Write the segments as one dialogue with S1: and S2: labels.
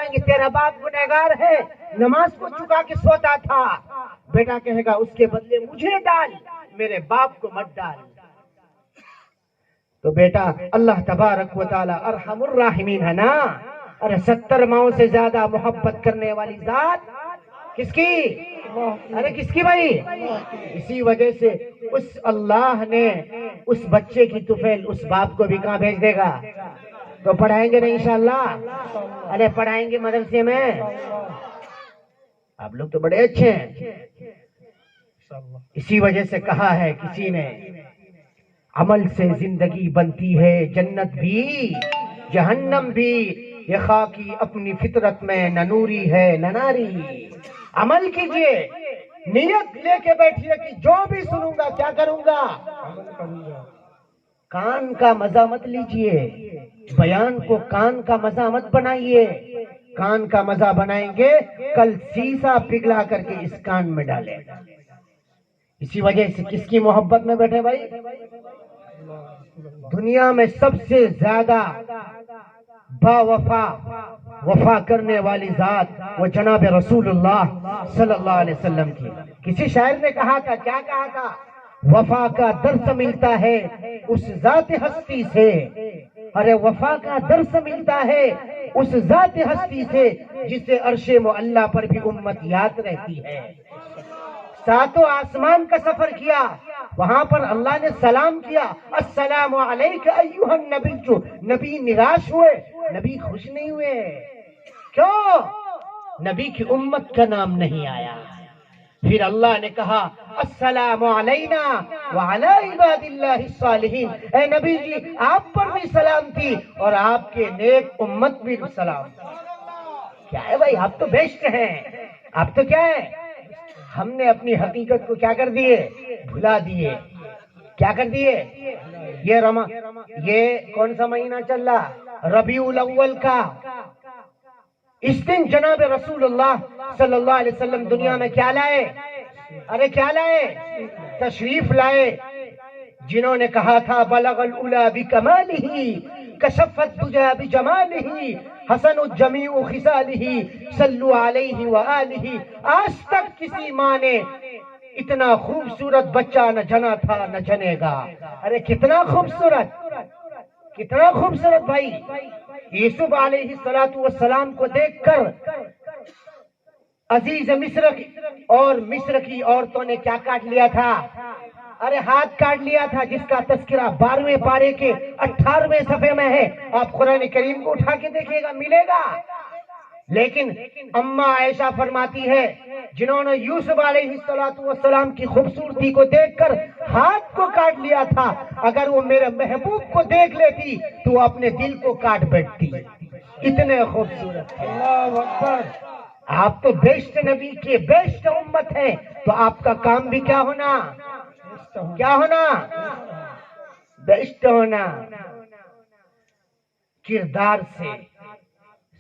S1: فرمائیں گے تیرا باپ گنہگار ہے، نماز کو چکا کے سوتا تھا. بیٹا کہے گا اس کے بدلے مجھے ڈال، میرے باپ کو مت ڈال. تو بیٹا اللہ تبارک و تعالی ارحم الراحمین ہے نا. ارے 70 ماؤں سے زیادہ محبت کرنے والی ذات کس کی؟ ارے کس کی بھائی؟ اسی وجہ سے اس اللہ نے اس بچے کی طفیل اس باپ کو بھی کہاں بھیج دے گا؟ تو پڑھائیں گے نا انشاءاللہ؟ ارے پڑھائیں گے مدرسے میں. آپ لوگ تو بڑے اچھے ہیں. اسی وجہ سے کہا ہے کسی نے عمل سے زندگی بنتی ہے جنت بھی جہنم بھی، یہ خاکی اپنی فطرت میں نہ نوری ہے نہ ناری. عمل کیجئے، نیت لے کے بیٹھیے کہ جو بھی سنوں گا کیا کروں گا؟ کان کا مزہ مت لیجئے، بیان کو کان کا مزہ مت بنائیے. کان کا مزہ بنائیں گے کل سیسا پگھلا کر کے اس کان میں ڈالے. اسی وجہ سے کس کی محبت میں بیٹھے بھائی؟ دنیا میں سب سے زیادہ با وفا کرنے والی ذات وہ جناب رسول اللہ صلی اللہ علیہ وسلم کی. کسی شاعر نے کہا تھا، کیا کہا تھا؟ وفا کا درس ملتا ہے اس ذات ہستی سے. ارے وفا کا درس ملتا ہے اس ذات ہستی سے جسے عرش معلی پر بھی امت یاد رہتی ہے. ساتوں آسمان کا سفر کیا، وہاں پر اللہ نے سلام کیا، السلام علیک ایھا النبی. نبی نراش ہوئے، نبی خوش نہیں ہوئے. کیوں؟ نبی کی امت کا نام نہیں آیا. پھر اللہ نے کہا السلام علینا وعلی عباد اللہ الصالحین. اے نبی جی آپ پر بھی سلام تھی اور آپ کے نیک امت بھی سلام. کیا ہے بھائی؟ آپ تو بیسٹ ہیں. آپ تو کیا ہے؟ ہم نے اپنی حقیقت کو کیا کر دیے؟ بھلا دیے. کیا کر دیے؟ یہ کون سا مہینہ چل رہا؟ ربیع الاول کا. اس دن جناب رسول اللہ صلی اللہ علیہ وسلم دنیا میں کیا لائے؟ ارے کیا لائے؟ تشریف لائے. جنہوں نے کہا تھا بلغ العلا بکمالہ کشف الدجی بجمالہ حسن الجمیع خصالہ صلوا علیہ وآلہ. آج تک کسی ماں نے اتنا خوبصورت بچہ نہ جنا تھا نہ جنے گا. ارے کتنا خوبصورت، کتنا خوبصورت بھائی. یوسف علیہ السلام کو دیکھ کر عزیز مصر اور مصر کی عورتوں نے کیا کاٹ لیا تھا؟ ارے ہاتھ کاٹ لیا تھا، جس کا تذکرہ 12ویں پارے کے 18ویں صفحے میں ہے. آپ قرآن کریم کو اٹھا کے دیکھیے گا، ملے گا. لیکن اماں عائشہ فرماتی ہے جنہوں نے یوسف علیہ السلام کی خوبصورتی کو دیکھ کر ہاتھ کو کاٹ لیا تھا، اگر وہ میرے محبوب کو دیکھ لیتی تو وہ اپنے دل کو کاٹ بیٹھتی. اتنے خوبصورت. اللہ اکبر. آپ تو بیسٹ نبی کے بیسٹ امت ہیں، تو آپ کا کام بھی کیا ہونا؟ کیا ہونا؟ بیسٹ ہونا. کردار سے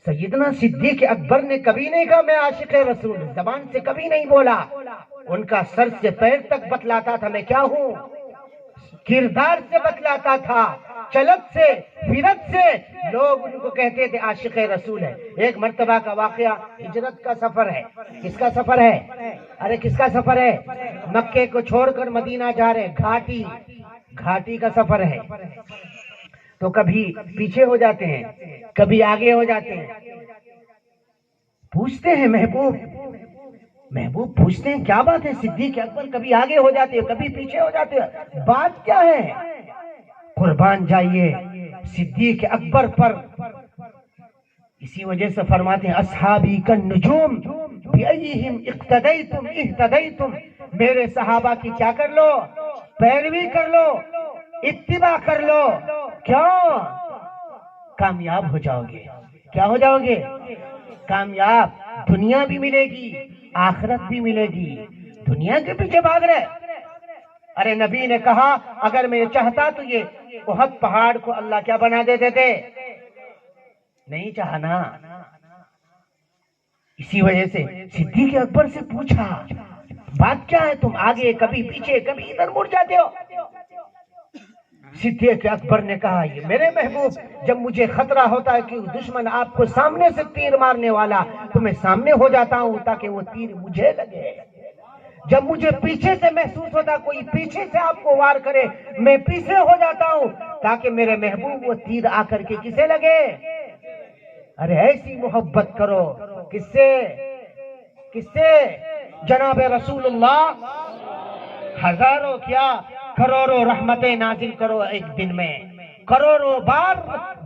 S1: سیدنا صدیق اکبر نے کبھی نہیں کہا میں عاشق رسول، زبان سے کبھی نہیں بولا. ان کا سر سے پیر تک بتلاتا تھا میں کیا ہوں. کردار سے بتلاتا تھا، چلت سے فرت سے لوگ ان کو کہتے تھے عاشق رسول ہے. ایک مرتبہ کا واقعہ، ہجرت کا سفر ہے. کس کا سفر ہے؟ ارے کس کا سفر ہے؟ مکے کو چھوڑ کر مدینہ جا رہے. گھاٹی کا سفر ہے. تو کبھی پیچھے ہو جاتے ہیں، کبھی آگے ہو جاتے ہیں. پوچھتے ہیں محبوب پوچھتے ہیں کیا بات ہے؟ صدیق اکبر کبھی آگے ہو جاتے ہیں کبھی پیچھے ہو جاتے ہیں، بات کیا ہے؟ قربان جائیے صدیق اکبر پر. اسی وجہ سے فرماتے ہیں اصحابی کالنجوم بأیہم اقتدیتم اہتدیتم. میرے صحابہ کی کیا کر لو؟ پیروی کر لو، اتباع کر لو. کیوں؟ کامیاب ہو جاؤ گے. کیا ہو جاؤ گے؟ کامیاب. دنیا بھی ملے گی، آخرت بھی ملے گی. دنیا کے پیچھے بھاگ رہے. ارے نبی نے کہا اگر میں چاہتا تو یہ احد پہاڑ کو اللہ کیا بنا دیتے تھے؟ نہیں چاہنا. اسی وجہ سے صدیق اکبر سے پوچھا بات کیا ہے؟ تم آگے کبھی پیچھے کبھی ادھر مڑ جاتے ہو. صدیق اکبر نے کہا یہ میرے محبوب جب مجھے خطرہ ہوتا ہے کہ دشمن آپ کو سامنے سے تیر مارنے والا تو میں سامنے ہو جاتا ہوں تاکہ وہ تیر مجھے لگے، جب مجھے پیچھے سے محسوس ہوتا کوئی پیچھے سے آپ کو وار کرے میں پیچھے ہو جاتا ہوں تاکہ میرے محبوب وہ تیر آ کر کے کسے لگے۔ ارے ایسی محبت کرو کس سے؟ جناب رسول اللہ ہزاروں کیا کروڑوں رحمتیں نازل کرو ایک دن میں، کروڑوں بار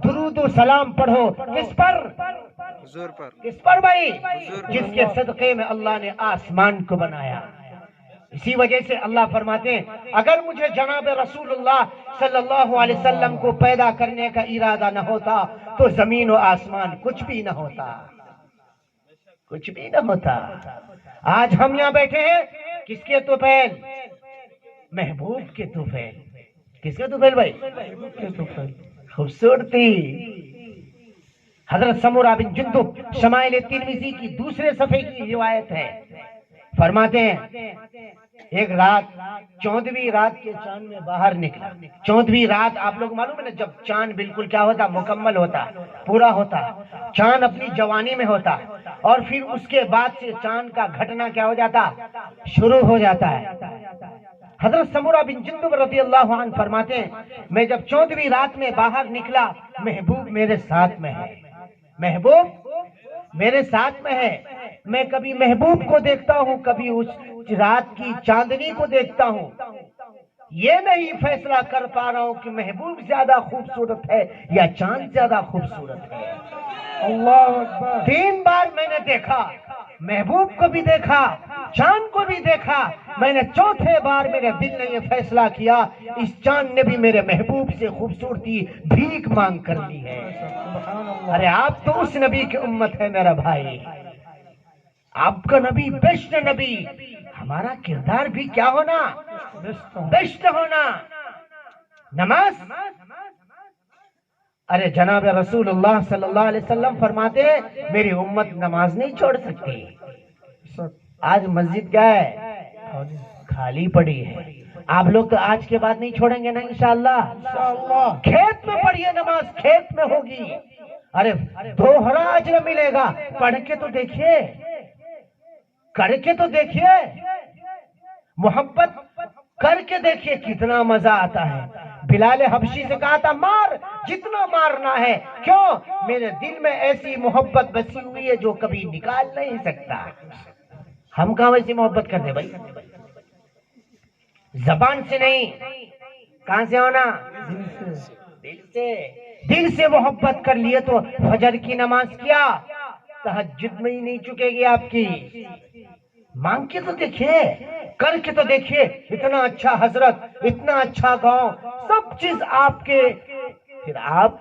S1: درود و سلام پڑھو کس پر؟
S2: حضور پر۔
S1: کس پر بھائی؟ جس کے صدقے میں اللہ نے آسمان کو بنایا۔ اسی وجہ سے اللہ فرماتے ہیں اگر مجھے جناب رسول اللہ صلی اللہ علیہ وسلم کو پیدا کرنے کا ارادہ نہ ہوتا تو زمین و آسمان کچھ بھی نہ ہوتا، کچھ بھی نہ ہوتا۔ آج ہم یہاں بیٹھے ہیں کس کے توفیل؟ محبوب کے توفیل۔ کس کے توفیل بھائی؟ خوبصورتی۔ حضرت سمورہ بن جندب شمائل ترمذی کی دوسرے صفحے کی روایت ہے، فرماتے ہیں ایک رات 14ویں رات کے چاند میں باہر نکلا۔ 14ویں رات آپ لوگ معلوم ہے نا جب چاند بالکل کیا ہوتا مکمل ہوتا پورا ہوتا، چاند اپنی جوانی میں ہوتا اور پھر اس کے بعد سے چاند کا گھٹنا کیا ہو جاتا شروع ہو جاتا ہے۔ حضرت سمورہ بن جندب رضی اللہ عنہ فرماتے ہیں میں جب 14ویں رات میں باہر نکلا محبوب میرے ساتھ میں ہے، محبوب میرے ساتھ میں ہے۔ میں کبھی محبوب کو دیکھتا ہوں کبھی اس رات کی چاندنی کو دیکھتا ہوں، یہ نہیں فیصلہ کر پا رہا ہوں کہ محبوب زیادہ خوبصورت ہے یا چاند زیادہ خوبصورت ہے۔ اللہ اکبر۔ 3 بار میں نے دیکھا، محبوب کو بھی دیکھا چاند کو بھی دیکھا، میں نے 4تھے بار میرے دل نے یہ فیصلہ کیا اس چاند نے بھی میرے محبوب سے خوبصورتی بھیک مانگ کر لی ہے۔ ارے آپ تو اس نبی کی امت ہے میرا بھائی، آپ کا نبی بیسٹ نبی، ہمارا کردار بھی کیا ہونا بیسٹ ہونا۔ نماز، ارے جناب رسول اللہ صلی اللہ علیہ وسلم فرماتے ہیں میری امت نماز نہیں چھوڑ سکتی۔ آج مسجد کیا ہے خالی پڑی ہے، آپ لوگ تو آج کے بعد نہیں چھوڑیں گے نا انشاءاللہ۔ کھیت میں پڑھیے نماز، کھیت میں ہوگی، ارے دوہرا اجر ملے گا۔ پڑھ کے تو دیکھیے، کر کے تو دیکھیے، محبت کر کے دیکھیے کتنا مزہ آتا ہے۔ بلال حبشی سے کہا تھا مار جتنا مارنا ہے، کیوں؟ میرے دل میں ایسی محبت بسی ہوئی ہے جو کبھی نکال نہیں سکتا۔ ہم کہاں ویسی محبت کرتے بھائی؟ زبان سے نہیں، کہاں سے ہونا؟ دل سے۔ دل سے محبت کر لیے تو فجر کی نماز کیا تہجد میں ہی نہیں چکے گی آپ کی۔ مانگ کے تو دیکھیے، کر کے تو دیکھیے، اتنا اچھا حضرت، اتنا اچھا گاؤں، سب چیز آپ کے، پھر آپ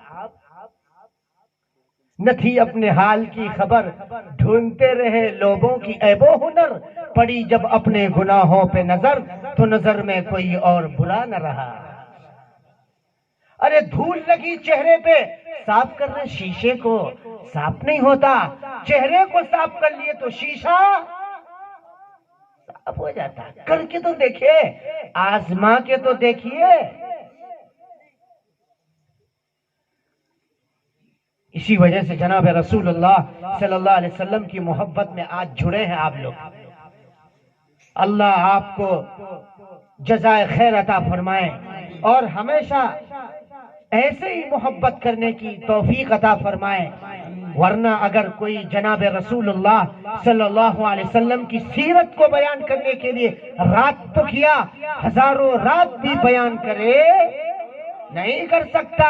S1: نہ تھی اپنے حال کی خبر، ڈھونڈتے رہے لوگوں کی عیب و ہنر، پڑی جب اپنے گناہوں پہ نظر تو نظر میں کوئی اور برا نہ رہا۔ ارے دھول لگی چہرے پہ، صاف کرنا شیشے کو صاف نہیں ہوتا، چہرے کو صاف کر لیے تو شیشہ صاف ہو جاتا۔ کر کے تو دیکھیے، آزما کے تو دیکھیے۔ اسی وجہ سے جناب رسول اللہ صلی اللہ علیہ وسلم کی محبت میں آج جڑے ہیں آپ لوگ۔ اللہ آپ کو جزائے خیر عطا فرمائے اور ہمیشہ ایسے ہی محبت کرنے کی توفیق عطا فرمائے، ورنہ اگر کوئی جناب رسول اللہ صلی اللہ علیہ وسلم کی سیرت کو بیان کرنے کے لیے رات تو کیا، ہزاروں رات بھی بیان کرے نہیں کر سکتا۔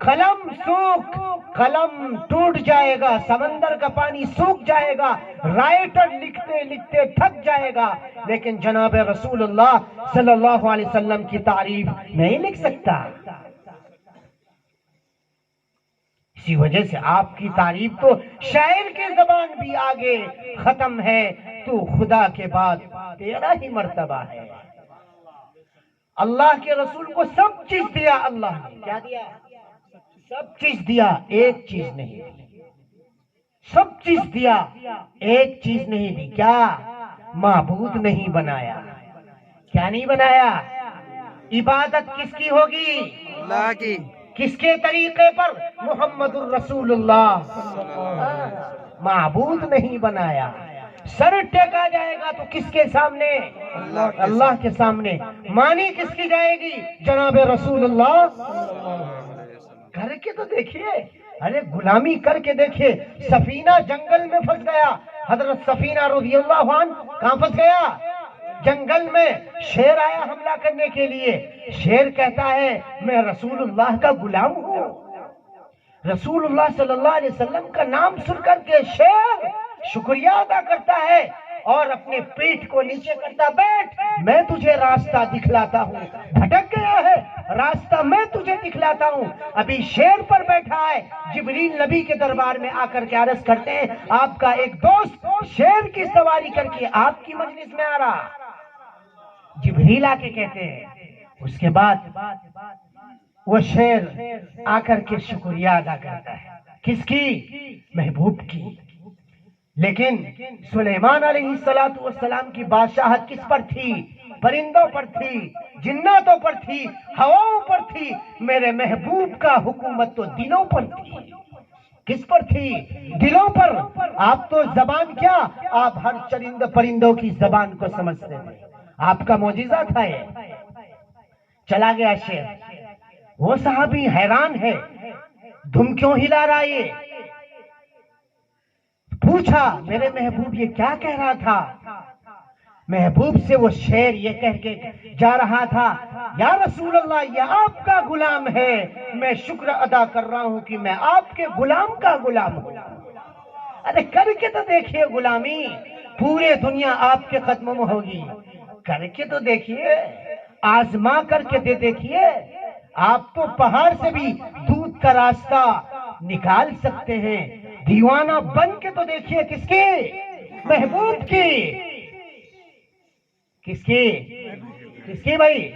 S1: قلم سوکھ، قلم ٹوٹ جائے گا، سمندر کا پانی سوکھ جائے گا، رائٹر لکھتے لکھتے تھک جائے گا، لیکن جناب رسول اللہ صلی اللہ علیہ وسلم کی تعریف نہیں لکھ سکتا۔ اسی وجہ سے آپ کی تعریف تو شاعر کے زبان بھی آگے ختم ہے، تو خدا کے بعد تیرا ہی مرتبہ ہے۔ اللہ کے رسول کو سب چیز دیا، اللہ نے کیا دیا؟ سب چیز دیا، ایک چیز نہیں دی۔ سب چیز دیا، ایک چیز نہیں دی، کیا؟ معبود نہیں بنایا۔ کیا نہیں بنایا؟ عبادت کس کی ہوگی؟
S2: اللہ کی
S1: کس کے طریقے پر؟ محمد الرسول اللہ معبود نہیں بنایا. سر ٹیکا جائے گا تو کس کے سامنے؟ اللہ کے سامنے. مانی کس کی جائے گی؟ جناب رسول اللہ. کر کے تو دیکھیے، ارے غلامی کر کے دیکھیے. سفینہ جنگل میں پھنس گیا. حضرت سفینہ رضی اللہ عنہ کہاں پھنس گیا؟ جنگل میں. شیر آیا حملہ کرنے کے لیے. شیر کہتا ہے میں رسول اللہ کا غلام ہوں. رسول اللہ صلی اللہ علیہ وسلم کا نام سن کر کے شیر شکریہ ادا کرتا ہے اور اپنے پیٹھ کو نیچے کرتا. بیٹھ، میں تجھے راستہ دکھلاتا ہوں. بھٹک گیا ہے راستہ، میں تجھے دکھلاتا ہوں. ابھی شیر پر بیٹھا ہے. جبریل نبی کے دربار میں آ کر کے عرض کرتے ہیں آپ کا ایک دوست شیر کی سواری کر کے آپ کی مجلس میں آ رہا. جبریل آ کے کہتے ہیں. اس کے بعد وہ شیر آ کر کے شکریہ ادا کرتا ہے. کس کی؟ محبوب کی. لیکن سلیمان علیہ السلام کی بادشاہت کس پر تھی؟ پرندوں پر تھی، جناتوں پر تھی، ہواؤں پر تھی. میرے محبوب کا حکومت تو دلوں پر تھی. کس پر تھی؟ دلوں پر. آپ تو زبان کیا، آپ ہر چرند پرندوں کی زبان کو سمجھتے ہیں. آپ کا معجزہ تھا یہ. چلا گیا شیر. وہ صحابی حیران ہے، دم کیوں ہلا رہا یہ؟ پوچھا میرے محبوب یہ کیا کہہ رہا تھا؟ محبوب سے وہ شیر یہ کہہ کے جا رہا تھا یا رسول اللہ یہ آپ کا غلام ہے، میں شکر ادا کر رہا ہوں کہ میں آپ کے غلام کا غلام ہوں. ارے کر کے تو دیکھیے غلامی، پورے دنیا آپ کے قدموں میں ہوگی. کر کے تو دیکھیے، آزما کر کے دے دیکھیے. آپ تو پہاڑ سے بھی دودھ کا راستہ نکال سکتے ہیں. دیوانہ بن کے تو دیکھیے. کس کی؟ محبوب کی. کس کی؟ کس کی بھائی؟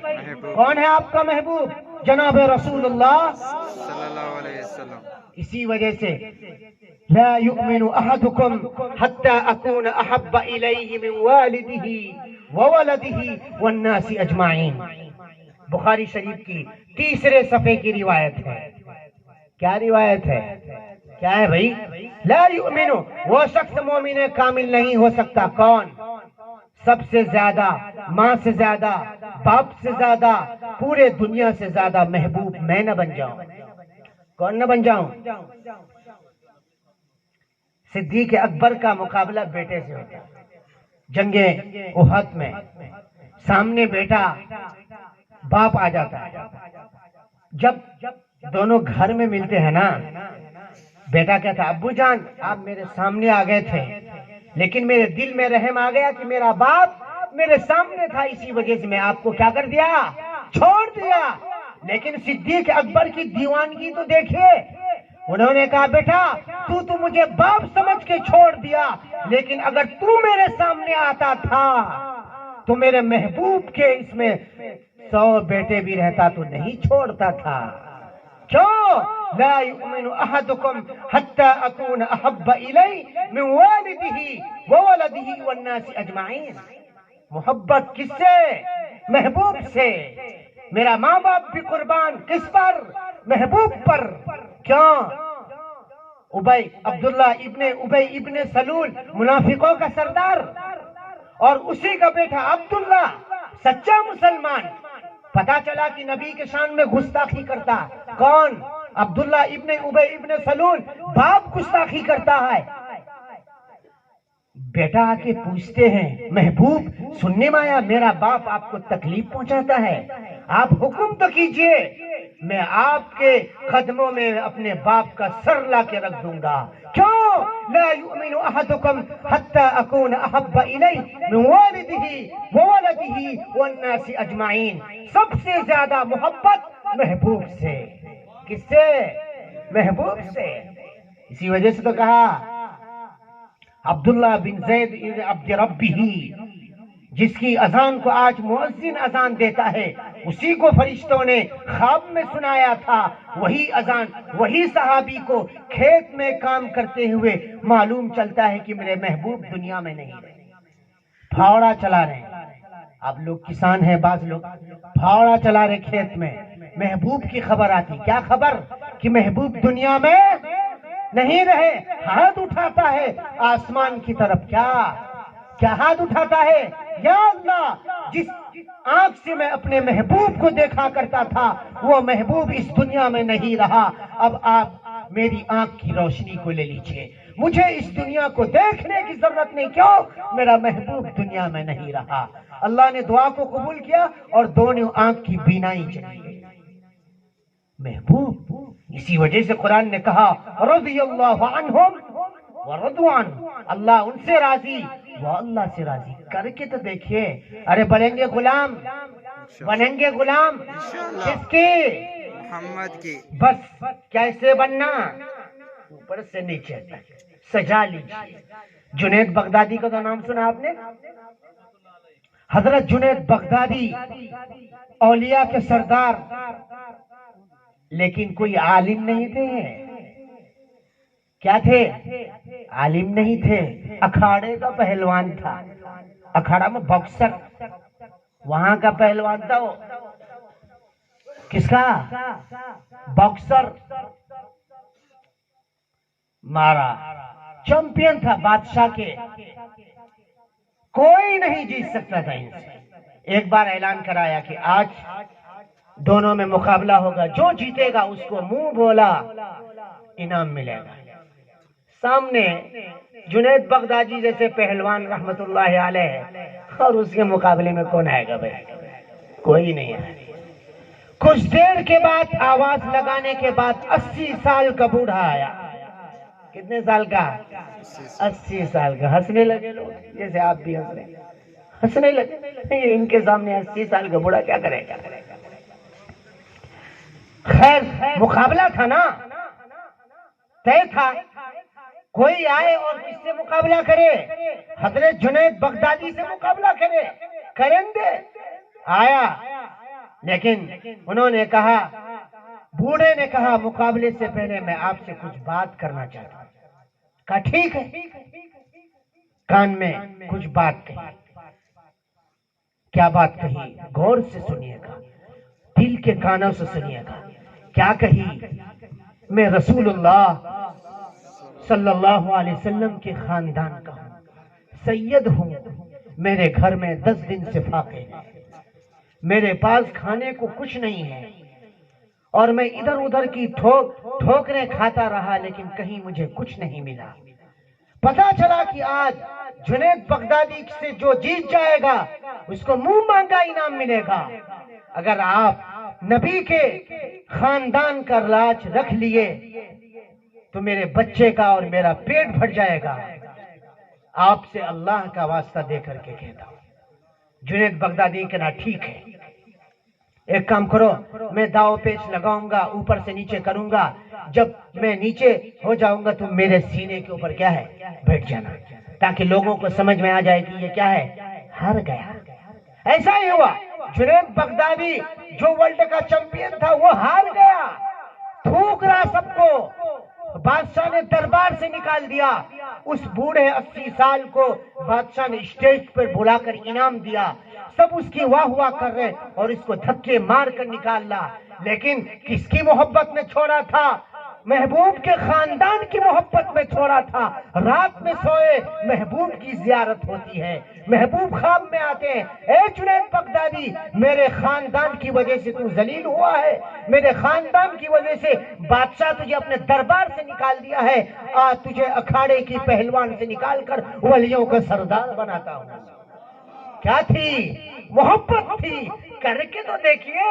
S1: کون ہے آپ کا محبوب؟ جناب رسول اللہ
S2: صلی اللہ علیہ وسلم.
S1: اسی وجہ سے لا يؤمن احدكم حتى اكون احب اليه من والده وولده والناس اجمعین. بخاری شریف کی تیسرے صفحے کی روایت ہے. کیا روایت ہے؟ کیا ہے بھائی؟ لا یؤمن، وہ شخص مومن کامل نہیں ہو سکتا. کون؟ سب سے زیادہ، ماں سے زیادہ، باپ سے زیادہ، پورے دنیا سے زیادہ محبوب میں نہ بن جاؤں. کون نہ بن جاؤں؟ صدیق اکبر کا مقابلہ بیٹے سے ہوتا. جنگ احد میں سامنے بیٹا باپ آ جاتا ہے. جب دونوں گھر میں ملتے ہیں نا، بیٹا کہتا ابو جان آپ میرے سامنے آ گئے تھے لیکن میرے دل میں رحم آ گیا کہ میرا باپ میرے سامنے تھا، اسی وجہ سے میں آپ کو کیا کر دیا؟ چھوڑ دیا. لیکن صدیق اکبر کی دیوانگی تو دیکھیے. انہوں نے کہا بیٹا تو مجھے باپ سمجھ کے چھوڑ دیا، لیکن اگر تو میرے سامنے آتا تھا تو میرے محبوب کے اس میں 100 بیٹے بھی رہتا تو نہیں چھوڑتا تھا. کیوں؟ لا یؤمن احدکم حتی اکون احب الی من والدہ وولدہ والناس اجمعین. محبت کس سے؟ محبوب سے. میرا ماں باپ بھی قربان کس پر؟ محبوب پر. کیوں؟ عبداللہ ابن سلول منافقوں کا سردار، اور اسی کا بیٹا عبداللہ سچا مسلمان. پتا چلا کہ نبی کے شان میں گستاخی کرتا. کون؟ عبداللہ ابن سلول. باپ گستاخی کرتا ہے. بیٹا آ کے پوچھتے ہیں محبوب سننے میں آیا میرا باپ آپ کو تکلیف پہنچاتا ہے، آپ حکم تو کیجئے، میں آپ کے قدموں میں اپنے باپ کا سر لا کے رکھ دوں گا. کیوں؟ لا یؤمن احدکم حتی اکون احب الیہ من والدہ وولدہ والناس اجمعین. سب سے زیادہ محبت محبوب سے. کس سے؟ محبوب سے. اسی وجہ سے تو کہا عبداللہ بن زید بن عبد ربہ، جس کی اذان کو آج مؤذن اذان دیتا ہے، اسی کو فرشتوں نے خواب میں سنایا تھا. وہی اذان وہی صحابی کو کھیت میں کام کرتے ہوئے معلوم چلتا ہے کہ میرے محبوب دنیا میں نہیں رہے. پھاوڑا چلا رہے. آپ لوگ کسان ہیں، بعض لوگ پھاوڑا چلا رہے کھیت میں. محبوب کی خبر آتی. کیا خبر؟ کہ محبوب دنیا میں نہیں رہے. ہاتھ اٹھاتا ہے آسمان کی طرف. کیا ہاتھ اٹھاتا ہے؟ یا اللہ، جس آنکھ سے میں اپنے محبوب کو دیکھا کرتا تھا وہ محبوب اس دنیا میں نہیں رہا. اب آپ میری آنکھ کی روشنی کو لے لیجئے. مجھے اس دنیا کو دیکھنے کی ضرورت نہیں. کیوں؟ میرا محبوب دنیا میں نہیں رہا. اللہ نے دعا کو قبول کیا اور دونوں آنکھ کی بینائی چلی گئی. محبوب. اسی وجہ سے قرآن نے کہا رضی اللہ عنہم ورضوا عنہ. اللہ ان سے راضی، وہ اللہ سے راضی. کر کے تو دیکھیے. ارے بنیں گے غلام، بنیں گے غلام کس کی؟
S2: محمد کی.
S1: بس کیسے بننا؟ اوپر سے نیچے تک سجا لیجیے. جنید بغدادی کا تو نام سنا آپ نے؟ حضرت جنید بغدادی اولیاء کے سردار، لیکن کوئی عالم نہیں تھے. کیا تھے؟ عالم نہیں تھے. اکھاڑے کا پہلوان تھا. اکھاڑا میں باکسر، وہاں کا پہلوان تھا. وہ کس کا؟ باکسر. مارا، چیمپئن تھا بادشاہ کے. کوئی نہیں جیت سکتا تھا ان سے. ایک بار اعلان کرایا کہ آج دونوں میں مقابلہ ہوگا، جو جیتے گا اس کو منہ بولا انعام ملے گا. سامنے جنید بغدادی جیسے پہلوان رحمت اللہ علیہ، اور اس کے مقابلے میں کون آئے گا بھائی؟ کوئی نہیں آئے. کچھ دیر کے بعد آواز لگانے کے بعد 80 سال کا بوڑھا آیا. کتنے سال کا؟ 80 سال کا. ہنسنے لگے لوگ، جیسے آپ بھی ہنسنے لگے. ان کے سامنے 80 سال کا بوڑھا کیا کرے گا؟ خیر مقابلہ تھا نا، طے تھا. کوئی آئے اور کس سے مقابلہ کرے؟ حضرت جنید بغدادی سے مقابلہ کریں گے. آیا، لیکن انہوں نے کہا، بوڑھے نے کہا مقابلے سے پہلے میں آپ سے کچھ بات کرنا چاہتا ہوں. کہا ٹھیک ہے. کان میں کچھ بات کہی. کیا بات کہی؟ غور سے سنیے گا، دل کے کانوں سے سنیے گا. کیا کہی؟ میں رسول اللہ صلی اللہ علیہ وسلم کے خاندان کا ہوں، سید ہوں. میرے گھر میں 10 دن سے فاقے ہیں. میرے پاس کھانے کو کچھ نہیں ہے اور میں ادھر ادھر کی ٹھوکریں کھاتا رہا، لیکن کہیں مجھے کچھ نہیں ملا. پتا چلا کہ آج جنید بغدادی سے جو جیت جائے گا اس کو منہ مانگا انعام ملے گا. اگر آپ نبی کے خاندان کا راج رکھ لیے تو میرے بچے کا اور میرا پیٹ بھر جائے گا. آپ سے اللہ کا واسطہ دے کر کے کہتا ہوں. جنید بغدادی کہنا ٹھیک ہے، ایک کام کرو، میں داؤ پیچ لگاؤں گا، اوپر سے نیچے کروں گا. جب میں نیچے ہو جاؤں گا تو میرے سینے کے اوپر کیا ہے؟ بیٹھ جانا، تاکہ لوگوں کو سمجھ میں آ جائے کہ یہ کیا ہے؟ ہار گیا. ایسا ہی ہوا. جنید بغدادی جو ورلڈ کا چیمپئن تھا وہ ہار گیا. تھوک رہا سب کو. بادشاہ نے دربار سے نکال دیا. اس بوڑھے 80 سال کو بادشاہ نے اسٹیج پر بلا کر انعام دیا. سب اس کی واہ واہ کر رہے اور اس کو دھکے مار کر نکالا. لیکن کس کی محبت میں چھوڑا تھا؟ محبوب کے خاندان کی محبت میں چھوڑا تھا. رات میں سوئے محبوب کی زیارت ہوتی ہے، محبوب خواب میں آتے ہیں. اے جنید بغدادی، میرے خاندان کی وجہ سے تو ذلیل ہوا ہے، میرے خاندان کی وجہ سے بادشاہ تجھے اپنے دربار سے نکال دیا ہے. آج تجھے اکھاڑے کی پہلوان سے نکال کر ولیوں کا سردار بناتا ہوں. کیا تھی؟ محبت تھی. کر کے تو دیکھیے.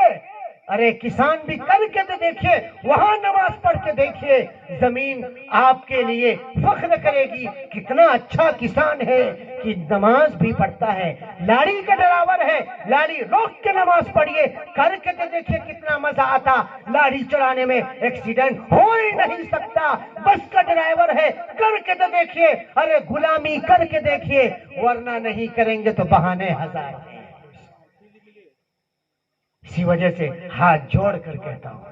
S1: ارے کسان بھی کر کے تو دیکھیے، وہاں نماز پڑھ کے دیکھیے، زمین آپ کے لیے فخر کرے گی. کتنا اچھا کسان ہے کہ نماز بھی پڑھتا ہے. لاڑی کا ڈرائیور ہے، لاڑی روک کے نماز پڑھیے، کر کے تو دیکھیے کتنا مزہ آتا. لاڑی چڑھانے میں ایکسیڈنٹ ہو ہی نہیں سکتا. بس کا ڈرائیور ہے، کر کے تو دیکھیے. ارے غلامی کر کے دیکھیے، ورنہ نہیں کریں گے تو بہانے ہزار ہیں. اسی وجہ سے ہاتھ جوڑ کر کہتا ہوں،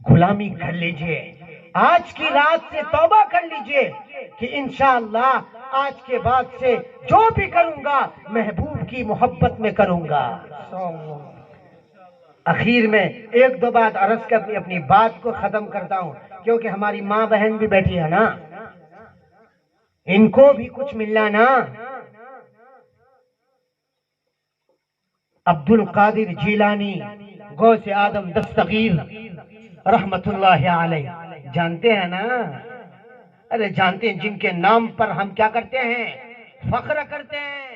S1: غلامی کر لیجئے. آج کی رات سے توبہ کر لیجئے کہ انشاءاللہ آج کے بعد سے جو بھی کروں گا محبوب کی محبت میں کروں گا. اخیر میں ایک دو بات عرض کر اپنی بات کو ختم کرتا ہوں، کیونکہ ہماری ماں بہن بھی بیٹھی ہے نا، ان کو بھی کچھ ملنا نا۔ عبد القادر جیلانی غوث آدم دستگیر رحمت اللہ علیہ، جانتے ہیں نا؟ ارے جانتے ہیں، جن کے نام پر ہم کیا کرتے ہیں؟ فخر کرتے ہیں۔